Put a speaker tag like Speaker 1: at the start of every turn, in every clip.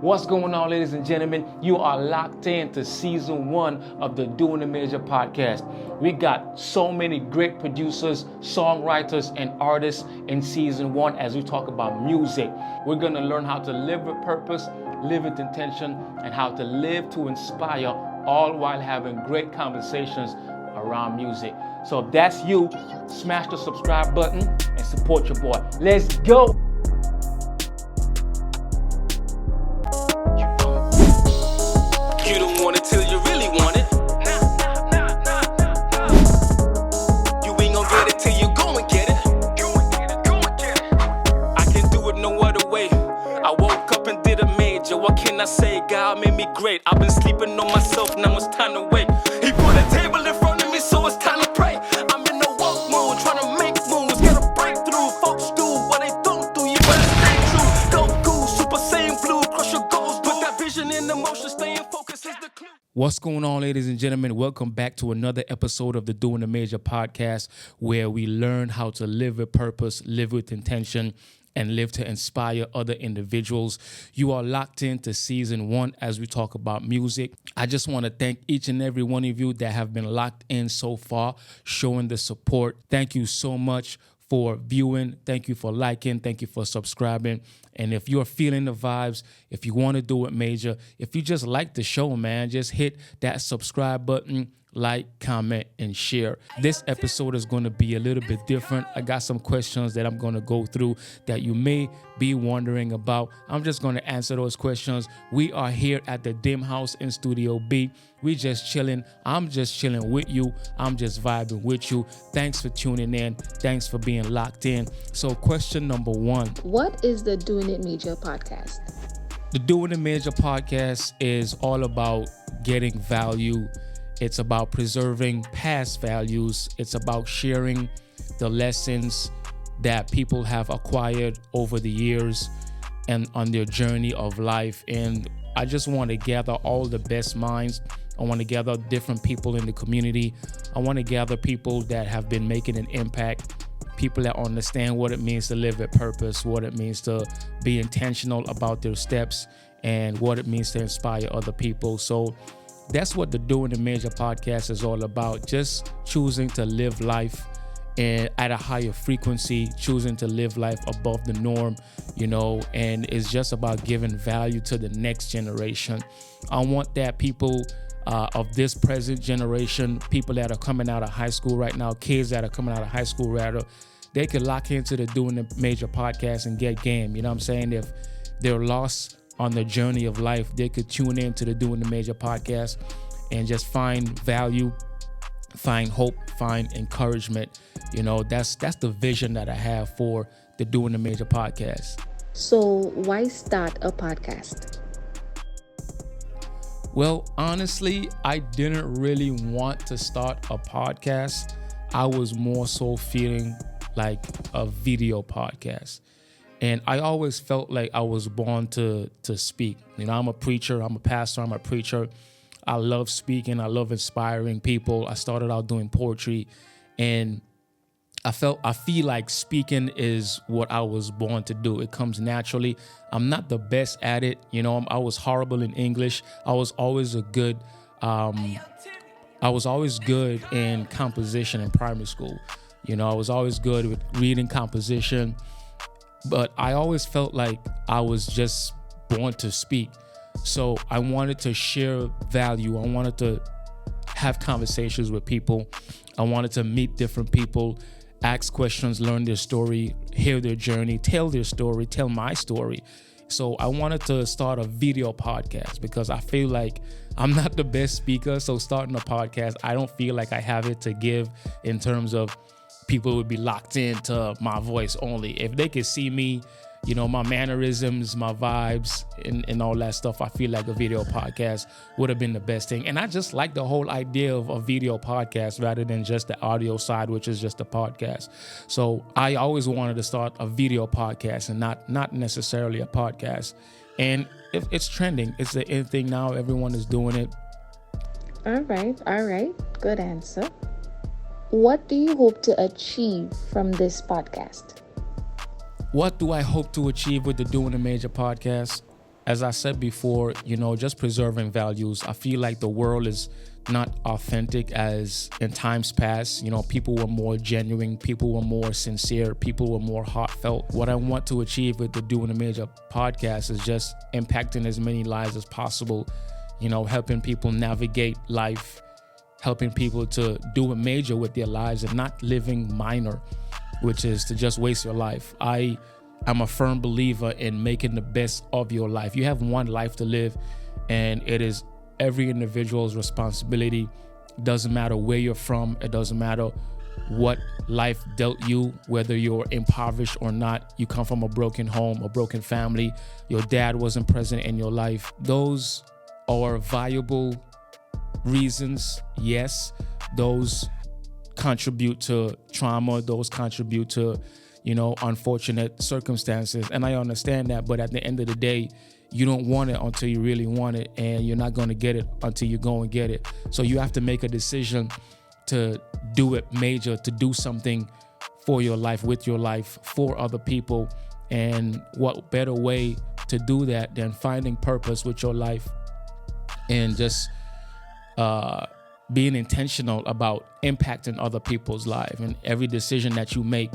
Speaker 1: What's going on, ladies and gentlemen? You are locked in to season 1 of the Doing the Major podcast. We got so many great producers, songwriters, and artists in season 1 as we talk about music. We're going to learn how to live with purpose, live with intention, and how to live to inspire, all while having great conversations around music. So if that's you, smash the subscribe button and support your boy. Let's go!
Speaker 2: You don't want it till you really want it. You ain't gonna get it till you go and get it. I can do it no other way. I woke up and did a major. What can I say? God made me great. I've been sleeping on myself, now it's time to wake. He put a table in front of me, so it's time to pray. I'm in the woke mode, trying to make moves, get a breakthrough. Folks do what they don't do, you better stay true. Go cool, Super Saiyan blue, crush your goals. Put that vision in the motion, staying focused is the clue.
Speaker 1: What's going on, ladies and gentlemen? Welcome back to another episode of the Doing the Major podcast, where we learn how to live with purpose, live with intention, and live to inspire other individuals. You are locked into season 1 as we talk about music. I just want to thank each and every one of you that have been locked in so far, showing the support. Thank you so much for viewing. Thank you for liking. Thank you for subscribing. And if you're feeling the vibes, if you want to do it major, if you just like the show, man, just hit that subscribe button, like, comment, and share. This episode is going to be a little bit different. I got some questions that I'm going to go through that you may be wondering about. I'm just going to answer those questions. We are here at the Dim House in Studio B. We just chilling. I'm just chilling with you. I'm just vibing with you. Thanks for tuning in. Thanks for being locked in. So question number 1.
Speaker 3: What is the Doing It Major podcast?
Speaker 1: The Doing It Major podcast is all about getting value. It's about preserving past values. It's about sharing the lessons that people have acquired over the years and on their journey of life. And I just want to gather all the best minds. I want to gather different people in the community. I want to gather people that have been making an impact, people that understand what it means to live with purpose, what it means to be intentional about their steps, and what it means to inspire other people. So that's what the Doing the Major podcast is all about. Just choosing to live life and at a higher frequency, choosing to live life above the norm, and it's just about giving value to the next generation. I want that people of this present generation, people that are coming out of high school right now, kids that are coming out of high school rather, they could lock into the Doing the Major podcast and get game. You know what I'm saying? If they're lost on the journey of life, they could tune in to the Doing the Major podcast and just find value, find hope, find encouragement. That's the vision that I have for the Doing the Major podcast.
Speaker 3: So why start a podcast?
Speaker 1: Well, honestly, I didn't really want to start a podcast. I was more so feeling like a video podcast. And I always felt like I was born to speak. I'm a preacher, I'm a pastor, I'm a preacher. I love speaking, I love inspiring people. I started out doing poetry, and I feel like speaking is what I was born to do. It comes naturally. I'm not the best at it. I was horrible in English. I was always good in composition in primary school. I was always good with reading composition. But I always felt like I was just born to speak. So I wanted to share value. I wanted to have conversations with people. I wanted to meet different people, ask questions, learn their story, hear their journey, tell their story, tell my story. So I wanted to start a video podcast because I feel like I'm not the best speaker. So starting a podcast, I don't feel like I have it to give in terms of people would be locked into my voice only. If they could see me, my mannerisms, my vibes, and all that stuff, I feel like a video podcast would have been the best thing. And I just like the whole idea of a video podcast rather than just the audio side, which is just a podcast. So I always wanted to start a video podcast and not necessarily a podcast. And it's trending. It's the in thing now. Everyone is doing it.
Speaker 3: All right. Good answer. What do you hope to achieve from this podcast?
Speaker 1: What do I hope to achieve with the Doing the Major podcast? as I said before, just preserving values. I feel like the world is not authentic as in times past. People were more genuine, people were more sincere, people were more heartfelt. What I want to achieve with the Doing a Major podcast is just impacting as many lives as possible, helping people navigate life, helping people to do a major with their lives and not living minor, which is to just waste your life. I'm a firm believer in making the best of your life. You have one life to live, and it is every individual's responsibility. It doesn't matter where you're from. It doesn't matter what life dealt you, whether you're impoverished or not. You come from a broken home, a broken family. Your dad wasn't present in your life. Those are viable reasons. Yes, those contribute to trauma. Those contribute to unfortunate circumstances. And I understand that, but at the end of the day, you don't want it until you really want it, and you're not going to get it until you go and get it. So you have to make a decision to do it major, to do something for your life, with your life, for other people. And what better way to do that than finding purpose with your life and just being intentional about impacting other people's lives. And every decision that you make,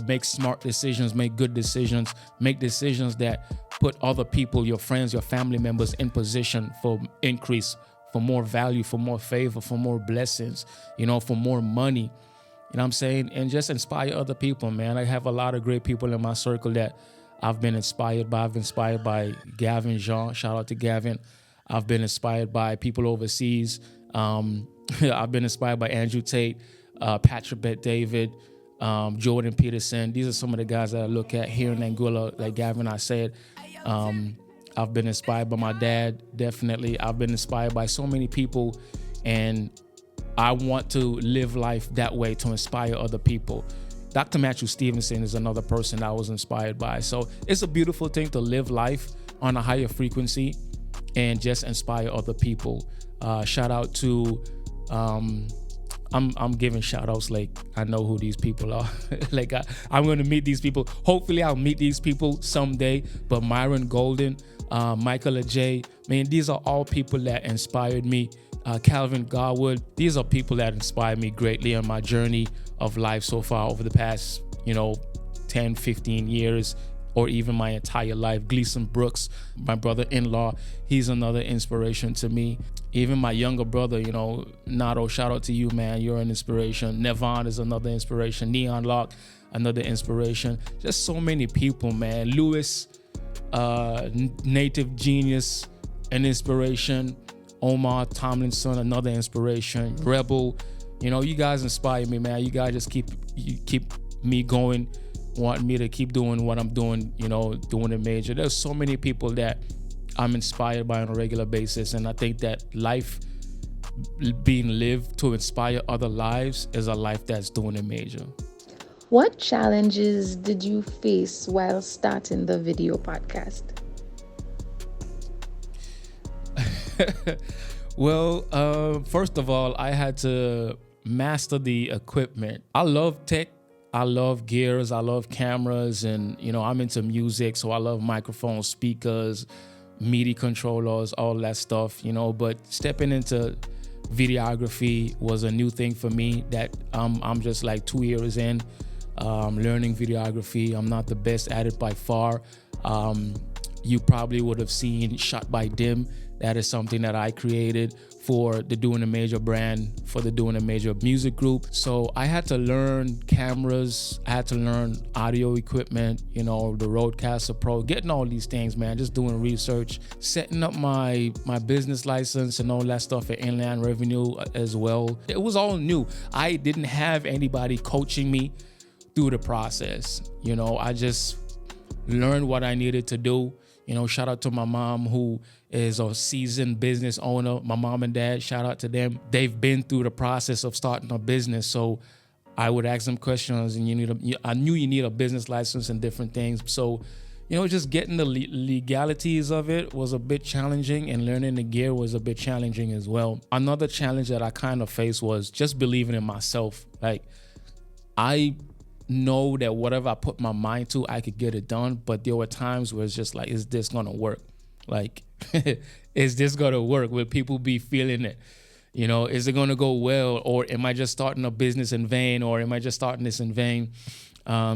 Speaker 1: make smart decisions, make good decisions, make decisions that put other people, your friends, your family members in position for increase, for more value, for more favor, for more blessings, for more money. You know what I'm saying? And just inspire other people, man. I have a lot of great people in my circle that I've been inspired by. I've been inspired by Gavin Jean. Shout out to Gavin. I've been inspired by people overseas. I've been inspired by Andrew Tate, Patrick Bet David, Jordan Peterson. These are some of the guys that I look at here in Anguilla. Like Gavin, I said, I've been inspired by my dad, definitely. I've been inspired by so many people, and I want to live life that way to inspire other people. Dr. Matthew Stevenson is another person I was inspired by. So it's a beautiful thing to live life on a higher frequency and just inspire other people. Shout out to, I'm giving shout outs like I know who these people are. Like I'm going to meet these people. Hopefully I'll meet these people someday. But Myron Golden, Michael Ajay, man, these are all people that inspired me. Calvin Garwood, these are people that inspired me greatly on my journey of life so far over the past, 10, 15 years. Or even my entire life. Gleason Brooks, my brother-in-law, he's another inspiration to me. Even my younger brother, Nato, shout out to you, man. You're an inspiration. Nevon is another inspiration. Neon Lock, another inspiration. Just so many people, man. Lewis, Native Genius, an inspiration. Omar Tomlinson, another inspiration. Rebel, you guys inspire me, man. You guys just keep me going. Want me to keep doing what I'm doing, doing a major. There's so many people that I'm inspired by on a regular basis, and I think that life being lived to inspire other lives is a life that's doing a major.
Speaker 3: What challenges did you face while starting the video podcast?
Speaker 1: Well, first of all, I had to master the equipment. I love tech. I love gears, I love cameras, and I'm into music, so I love microphones, speakers, MIDI controllers, all that stuff, but stepping into videography was a new thing for me that I'm just like 2 years in, learning videography. I'm not the best at it by far. You probably would have seen Shot by Dim. That is something that I created for the Doing a Major brand, for the Doing a Major music group. So I had to learn cameras, I had to learn audio equipment, the Rodecaster Pro, getting all these things, man, just doing research, setting up my business license and all that stuff at Inland Revenue as well. It was all new. I didn't have anybody coaching me through the process. I just learned what I needed to do. Shout out to my mom, who is a seasoned business owner. My mom and dad, shout out to them. They've been through the process of starting a business. So I would ask them questions, and I knew you need a business license and different things. So, just getting the legalities of it was a bit challenging, and learning the gear was a bit challenging as well. Another challenge that I kind of faced was just believing in myself. Like, I know that whatever I put my mind to, I could get it done. But there were times where it's just like, is this gonna work? Like, is this gonna work? Will people be feeling it? You know, is it gonna go well, or am I just starting a business in vain, or am I just starting this in vain?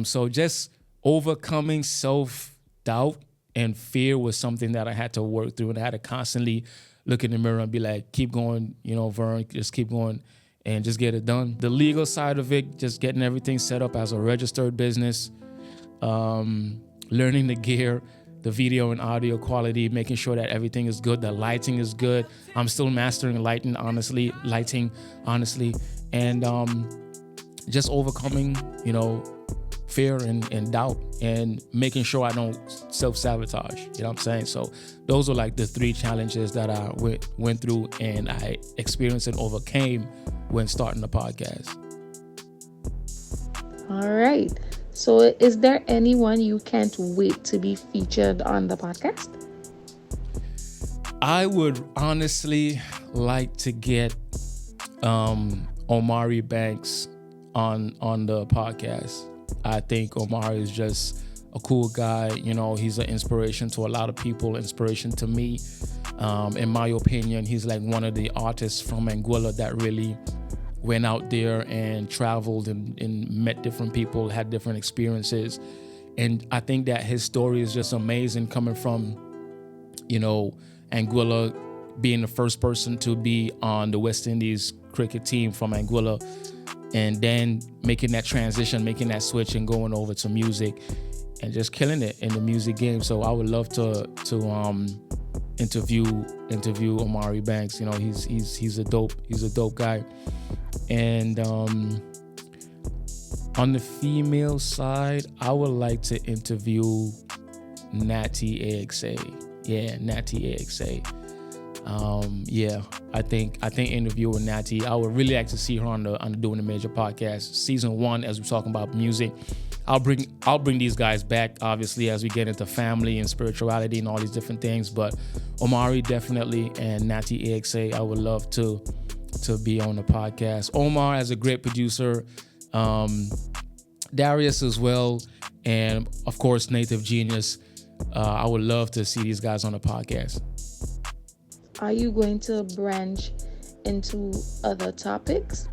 Speaker 1: So just overcoming self-doubt and fear was something that I had to work through, and I had to constantly look in the mirror and be like, keep going, you know, Vern, just keep going and just get it done. The legal side of it, just getting everything set up as a registered business, learning the gear, the video and audio quality, making sure that everything is good, the lighting is good. I'm still mastering lighting, honestly, and just overcoming, you know, fear and doubt, and making sure I don't self-sabotage, you know what I'm saying? So those are like the 3 challenges that I went through and I experienced and overcame when starting the podcast.
Speaker 3: All right. So is there anyone you can't wait to be featured on the podcast?
Speaker 1: I would honestly like to get Omari Banks on the podcast. I think Omari is just a cool guy. You know, he's an inspiration to a lot of people, inspiration to me. In my opinion, he's like one of the artists from Anguilla that really went out there and traveled and met different people, had different experiences. And I think that his story is just amazing, coming from, you know, Anguilla, being the first person to be on the West Indies cricket team from Anguilla, and then making that transition, making that switch and going over to music and just killing it in the music game. So I would love to interview Omari Banks. You know, he's a dope guy. And on the female side, I would like to interview Natty AXA. Yeah, Natty AXA. I think interviewing Natty, I would really like to see her on the Doing the Major podcast season 1, as we're talking about music. I'll bring these guys back, obviously, as we get into family and spirituality and all these different things. But Omari definitely, and Natty AXA, I would love to be on the podcast. Omar as a great producer, Darius as well, and of course Native Genius. I would love to see these guys on the podcast.
Speaker 3: Are you going to branch into other topics?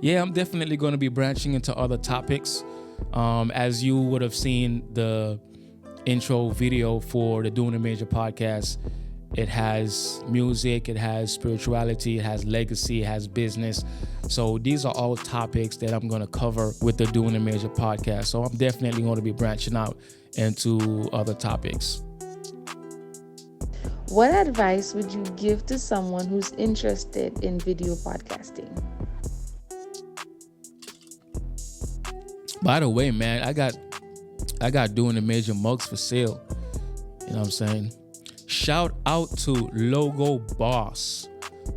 Speaker 1: Yeah, I'm definitely going to be branching into other topics. As you would have seen the intro video for the Doing the Major podcast, it has music, it has spirituality, it has legacy, it has business. So these are all topics that I'm going to cover with the Doing the Major podcast. So I'm definitely going to be branching out into other topics.
Speaker 3: What advice would you give to someone who's interested in video podcasting?
Speaker 1: By the way, man, I got Doing the Major mugs for sale. You know what I'm saying? Shout out to Logo Boss.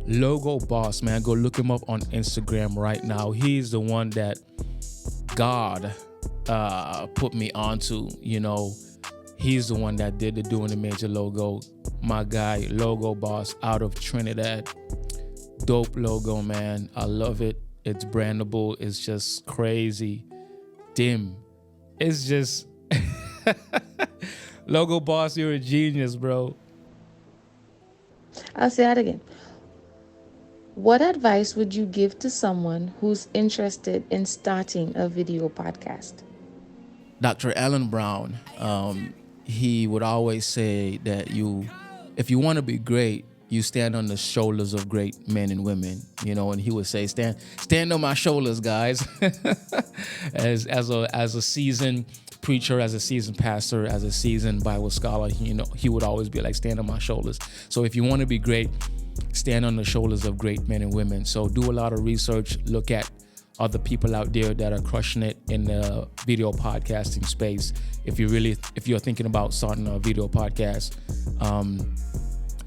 Speaker 1: Logo Boss, man. Go look him up on Instagram right now. He's the one that God put me onto, you know. He's the one that did the Doing the Major logo. My guy, Logo Boss, out of Trinidad. Dope logo, man. I love it. It's brandable. It's just crazy. Dim. It's just... Logo Boss, you're a genius, bro.
Speaker 3: I'll say that again. What advice would you give to someone who's interested in starting a video podcast?
Speaker 1: Dr. Alan Brown, he would always say that if you want to be great, you stand on the shoulders of great men and women, you know, and he would say, stand on my shoulders, guys. as a seasoned preacher, as a seasoned pastor, as a seasoned Bible scholar, you know, he would always be like, stand on my shoulders. So if you want to be great, stand on the shoulders of great men and women. So do a lot of research, look at other people out there that are crushing it in the video podcasting space. If you're thinking about starting a video podcast,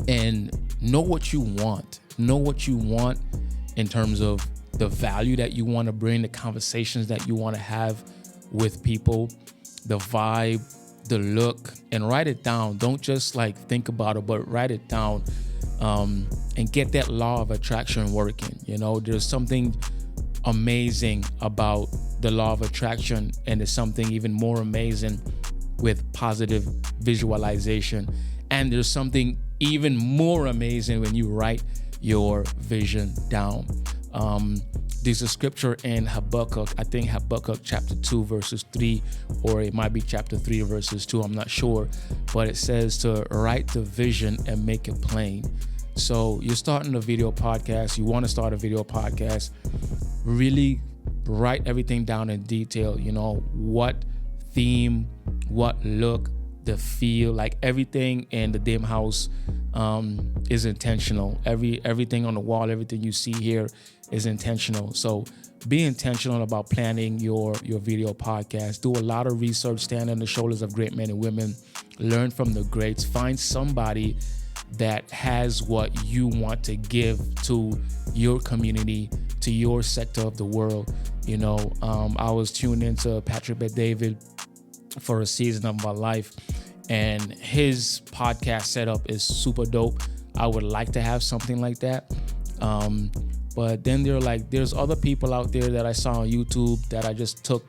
Speaker 1: and know what you want in terms of the value that you want to bring, the conversations that you want to have with people, the vibe, the look, and write it down. Don't just like think about it, but write it down, and get that law of attraction working. You know, there's something amazing about the law of attraction, and there's something even more amazing with positive visualization And there's something even more amazing when you write your vision down. There's a scripture in Habakkuk, I think Habakkuk chapter 2 verses 3, or it might be chapter 3 verses 2, I'm not sure. But it says to write the vision and make it plain. So you're starting a video podcast, you want to start a video podcast, really write everything down in detail, what theme, what look, the feel, like everything in the dim house is intentional. Everything on the wall, everything you see here is intentional. So be intentional about planning your video podcast. Do a lot of research, stand on the shoulders of great men and women, learn from the greats, find somebody that has what you want to give to your community, to your sector of the world. I was tuned into Patrick Bet-David for a season of my life, and his podcast setup is super dope. I would like to have something like that. But then there's other people out there that I saw on YouTube that I just took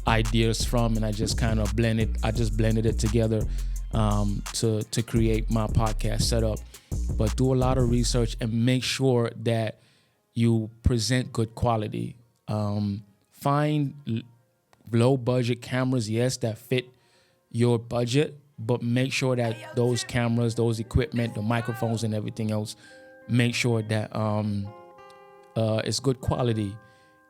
Speaker 1: ideas from, and I just kind of blended it together to create my podcast setup. But do a lot of research and make sure that you present good quality. Find low budget cameras, yes, that fit your budget, but make sure that those cameras, those equipment, the microphones and everything else, make sure that it's good quality.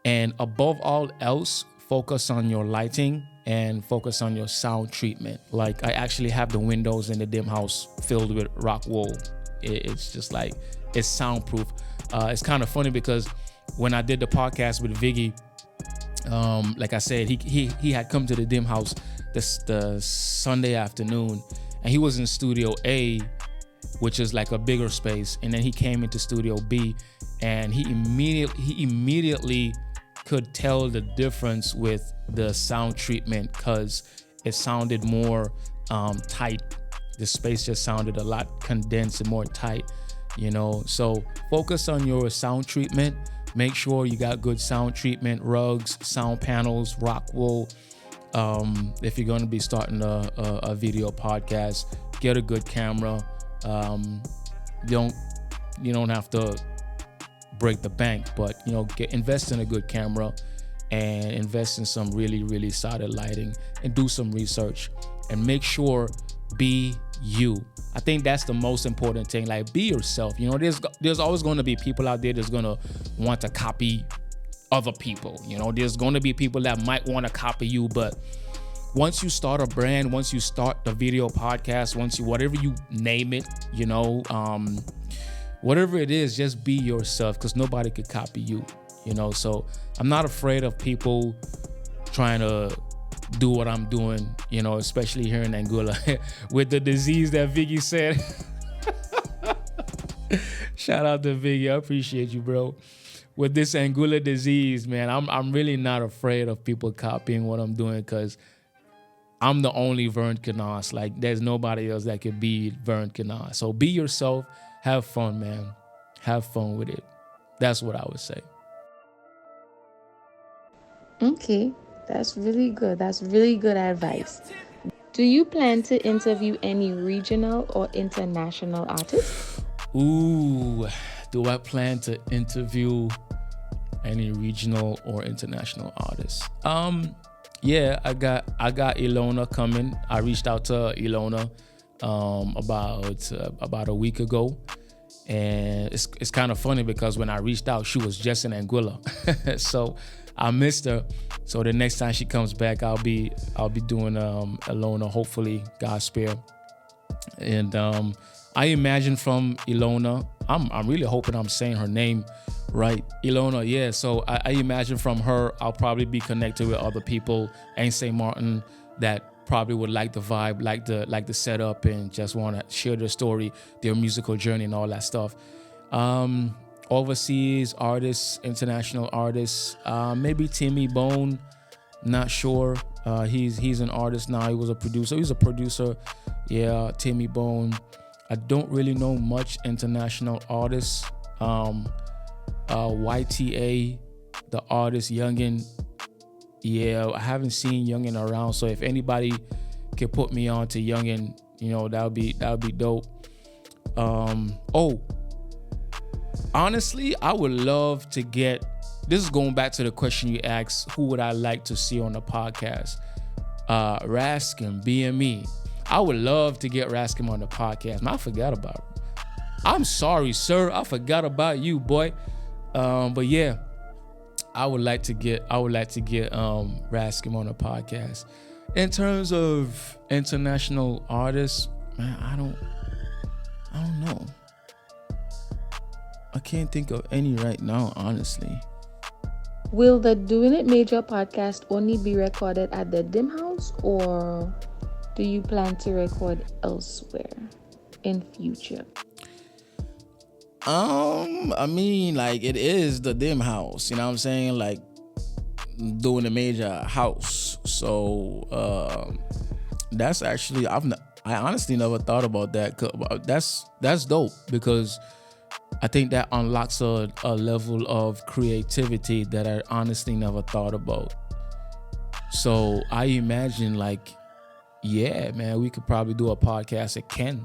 Speaker 1: And above all else, focus on your lighting and focus on your sound treatment. Like, I actually have the windows in the dim house filled with rock wool. It's just like, it's soundproof. It's kind of funny because when I did the podcast with Viggy, like I said, he had come to the dim house the Sunday afternoon, and he was in Studio A, which is like a bigger space, and then he came into Studio B, and he immediately could tell the difference with the sound treatment, because it sounded more tight. The space just sounded a lot condensed and more tight, So focus on your sound treatment. Make sure you got good sound treatment, rugs, sound panels, rock wool. If you're going to be starting a video podcast, get a good camera. You don't have to break the bank, but invest in a good camera and invest in some really, really solid lighting, and do some research and make sure be you. I think that's the most important thing. Like, be yourself. There's always going to be people out there that's going to want to copy other people. There's going to be people that might want to copy you, but once you start a brand, once you start the video podcast, whatever you name it, whatever it is, just be yourself, because nobody could copy you, So I'm not afraid of people trying to do what I'm doing, especially here in Angola with the disease that Viggy said. Shout out to Viggy. I appreciate you, bro. With this Angola disease, man, I'm really not afraid of people copying what I'm doing, because I'm the only Vern Kanas. Like, there's nobody else that could be Vern Kanas. So be yourself. Have fun, man. Have fun with it. That's what I would say.
Speaker 3: Okay, that's really good. That's really good advice. Do you plan to interview any regional or international artists?
Speaker 1: Ooh, do I plan to interview any regional or international artists? Yeah, I got Ilona coming. I reached out to Ilona about a week ago, and it's kind of funny because when I reached out, she was just in Anguilla, so I missed her. So the next time she comes back, I'll be doing Ilona, hopefully, God spare. And I imagine from Ilona, I'm really hoping I'm saying her name right, Ilona. Yeah, so I imagine from her, I'll probably be connected with other people in St. Martin that probably would like the vibe, like the setup, and just want to share their story, their musical journey, and all that stuff. Overseas artists, international artists, maybe Timmy Bone, not sure. He's an artist now. He was a producer. He's a producer. Yeah, Timmy Bone. I don't really know much international artists. YTA, the artist Youngin. Yeah, I haven't seen Youngin around. So if anybody can put me on to Youngin, that would be dope. Honestly, I would love to get, this is going back to the question you asked, who would I like to see on the podcast? Raskin, BME. I would love to get Raskin on the podcast. Man, I forgot about him. I'm sorry, sir. I forgot about you, boy. But yeah, I would like to get Raskin on the podcast. In terms of international artists, man, I don't know. I can't think of any right now, honestly.
Speaker 3: Will the Doing It Major podcast only be recorded at the Dim House, or do you plan to record elsewhere in future?
Speaker 4: I mean, like, it is the Dim House, you know what I'm saying? Like, Doing the Major house. So that's actually, I honestly never thought about that. That's dope, because I think that unlocks a level of creativity that I honestly never thought about. So I imagine, like, yeah, man, we could probably do a podcast at Ken.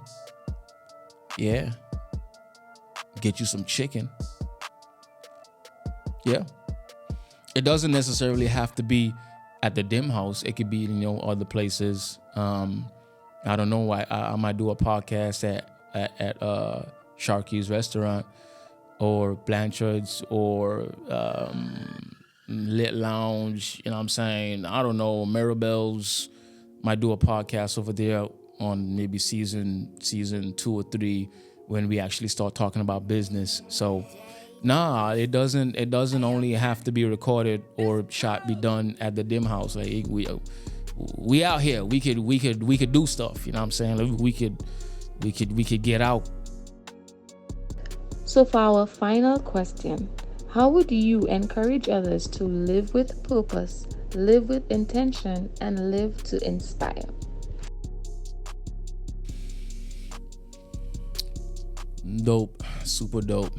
Speaker 4: Yeah. Get you some chicken. Yeah. It doesn't necessarily have to be at the Dim House. It could be, other places. I don't know. I might do a podcast at Sharky's restaurant, or Blanchard's, or Lit Lounge, you know what I'm saying? I don't know, Maribel's. Might do a podcast over there on maybe season 2 or 3, when we actually start talking about business. So nah, it doesn't only have to be recorded or shot, be done at the Dim House. Like, we out here, we could do stuff, you know what I'm saying? Like, we could get out.
Speaker 3: So for our final question, how would you encourage others to live with purpose, live with intention, and live to inspire?
Speaker 4: Dope, super dope.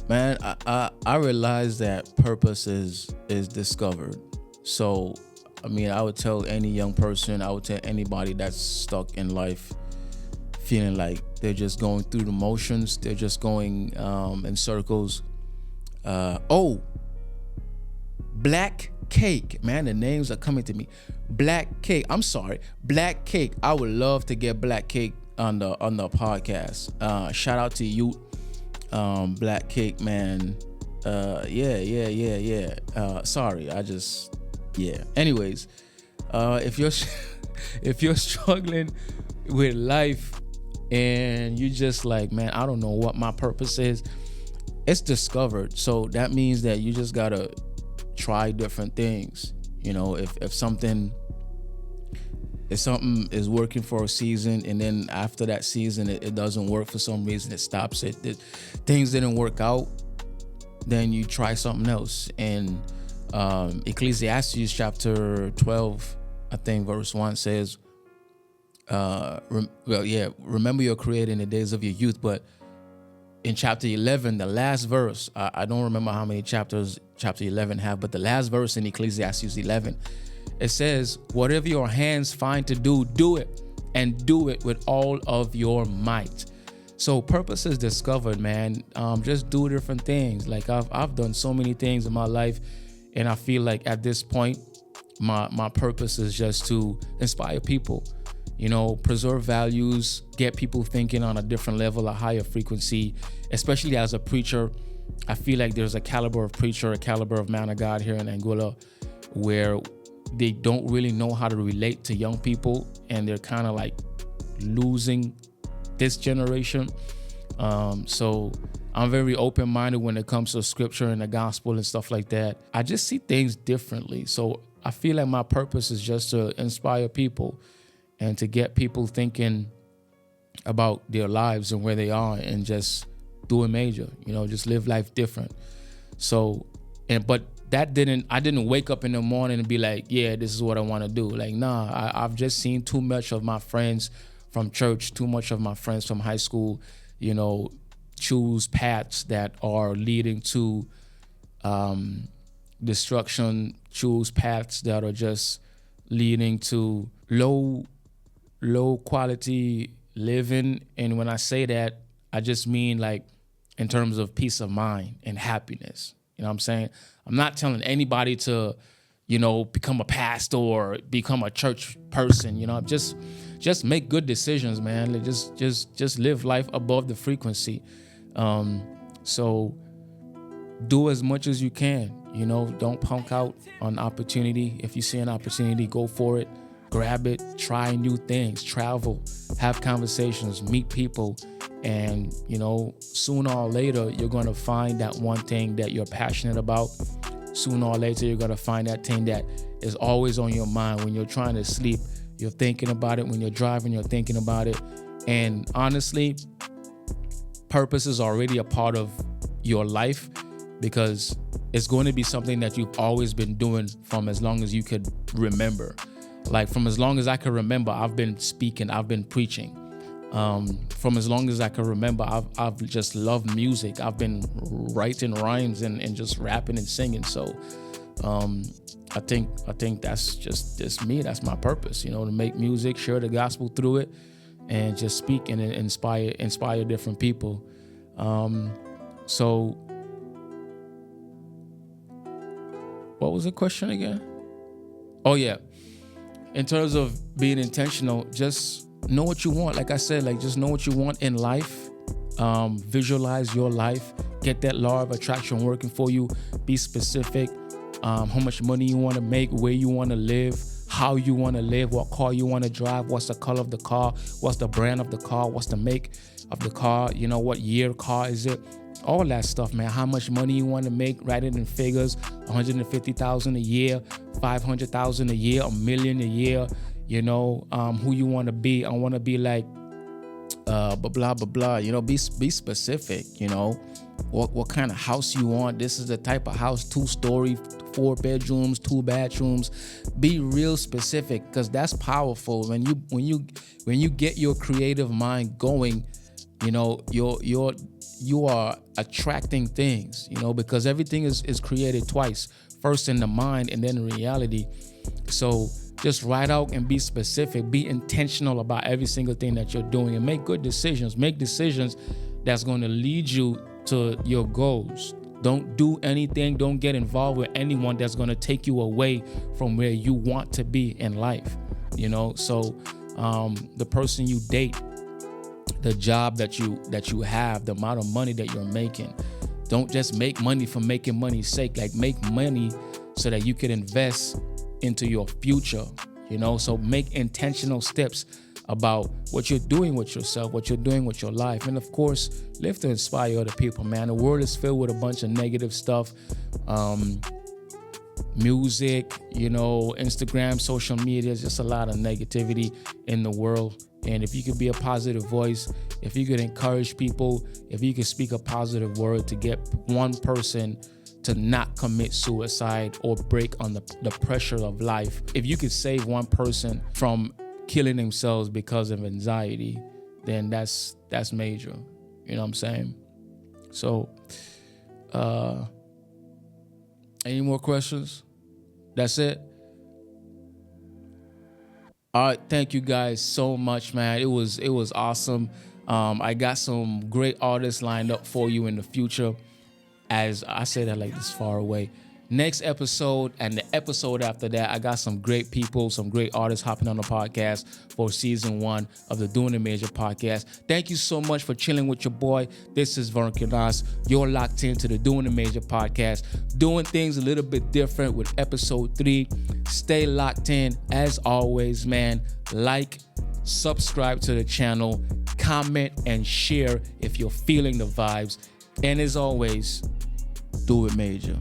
Speaker 4: Man, I realize that purpose is discovered. So, I mean, I would tell any young person, I would tell anybody that's stuck in life, feeling like they're just going through the motions, they're just going in circles. Black Cake, man, the names are coming to me. Black Cake, I'm sorry, Black Cake. I would love to get Black Cake on the podcast. Shout out to you, Black Cake, man. Sorry, anyways, if you're struggling with life and you just like, man, I don't know what my purpose is, it's discovered. So that means that you just gotta try different things. If something is working for a season, and then after that season it doesn't work for some reason, it stops it. Things didn't work out, then you try something else. And Ecclesiastes chapter 12, I think verse 1 says, remember your creator in the days of your youth. But in chapter 11, the last verse, I don't remember how many chapters chapter 11 have, but the last verse in Ecclesiastes 11, it says, whatever your hands find to do, do it, and do it with all of your might. So purpose is discovered, man. Just do different things. Like I've done so many things in my life, and I feel like at this point, my purpose is just to inspire people, preserve values, get people thinking on a different level, a higher frequency. Especially as a preacher, I feel like there's a caliber of preacher, a caliber of man of God here in Angola, where they don't really know how to relate to young people, and they're kind of like losing this generation. So I'm very open-minded when it comes to scripture and the gospel and stuff like that. I just see things differently. So I feel like my purpose is just to inspire people and to get people thinking about their lives and where they are, and just do a major, just live life different. So, but I didn't wake up in the morning and be like, yeah, this is what I want to do. Like, nah, I've just seen too much of my friends from church, too much of my friends from high school, choose paths that are leading to destruction, choose paths that are just leading to low
Speaker 1: low quality living. And when I say that, I just mean like in terms of peace of mind and happiness. You know what I'm saying? I'm not telling anybody to, become a pastor or become a church person. Just make good decisions, man. Like, just live life above the frequency. So do as much as you can. Don't punk out on opportunity. If you see an opportunity, go for it. Grab it. Try new things. Travel. Have conversations. Meet people. And, sooner or later, you're going to find that one thing that you're passionate about. Sooner or later, you're going to find that thing that is always on your mind. When you're trying to sleep, you're thinking about it. When you're driving, you're thinking about it. And honestly, purpose is already a part of your life because it's going to be something that you've always been doing from as long as you could remember. Like from as long as I can remember, I've been speaking, I've been preaching. From as long as I can remember, I've just loved music. I've been writing rhymes and just rapping and singing. So I think that's just me. That's my purpose, to make music, share the gospel through it, and just speak and inspire different people. So what was the question again? Oh yeah. In terms of being intentional, just know what you want. Like I said, just know what you want in life. Visualize your life. Get that law of attraction working for you. Be specific. How much money you want to make, where you want to live, how you want to live, what car you want to drive, what's the color of the car, what's the brand of the car, what's the make of the car, what year car is it. All that stuff, man. How much money you want to make, write it in figures, $150,000 a year, $500,000 a year, $1 million a year. Who you want to be. I want to be like, blah, blah, blah, blah. Be specific, what kind of house you want. This is the type of house, 2-story, 4 bedrooms, 2 bathrooms. Be real specific, because that's powerful. When you get your creative mind going, you are attracting things, because everything is created twice, first in the mind and then in reality. So just write out and be specific, be intentional about every single thing that you're doing, and make good decisions. Make decisions that's going to lead you to your goals. Don't do anything, don't get involved with anyone that's going to take you away from where you want to be in life. So the person you date, the job that you have, the amount of money that you're making. Don't just make money for making money's sake. Like, make money so that you can invest into your future, So make intentional steps about what you're doing with yourself, what you're doing with your life. And of course, live to inspire other people, man. The world is filled with a bunch of negative stuff. Music, Instagram, social media, just a lot of negativity in the world. And if you could be a positive voice, if you could encourage people, if you could speak a positive word to get one person to not commit suicide or break on the pressure of life, if you could save one person from killing themselves because of anxiety, then that's major. You know what I'm saying? So, any more questions? That's it? All right, thank you guys so much, man. It was awesome. I got some great artists lined up for you in the future. As I say that like this far away. Next episode and the episode after that, I got some great people, some great artists hopping on the podcast for season 1 of the Doing the Major podcast. Thank you so much for chilling with your boy. This is Vern Kanas. You're locked into the Doing the Major podcast, doing things a little bit different with episode 3. Stay locked in. As always, man, like, subscribe to the channel, comment, and share if you're feeling the vibes. And as always, do it major.